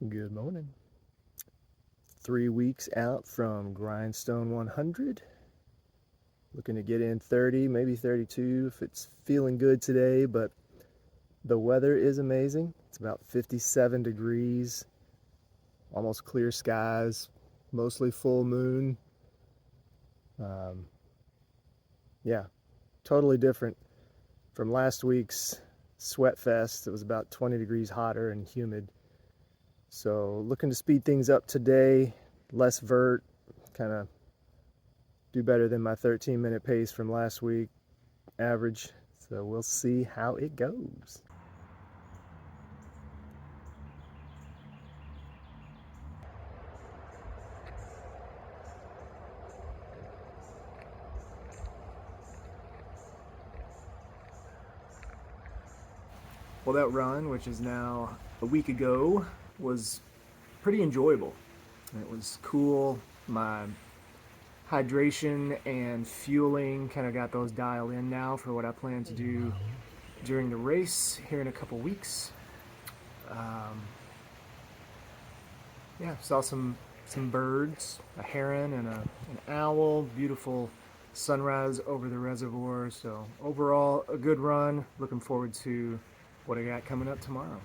Good morning. 3 weeks out from Grindstone 100. Looking to get in 30, maybe 32 if it's feeling good today, but the weather is amazing. It's about 57 degrees, almost clear skies, mostly full moon. Um, yeah, totally different from last week's sweat fest. It was about 20 degrees hotter and humid. So looking to speed things up today, less vert, kind of do better than my 13-minute pace from last week average. So we'll see how it goes. Well, that run, which is now a week ago, was pretty enjoyable. It was cool. My hydration and fueling kind of got those dialed in now for what I plan to do during the race here in a couple weeks. Yeah, saw some birds, a heron and an owl. Beautiful sunrise over the reservoir. So overall, a good run. Looking forward to what I got coming up tomorrow.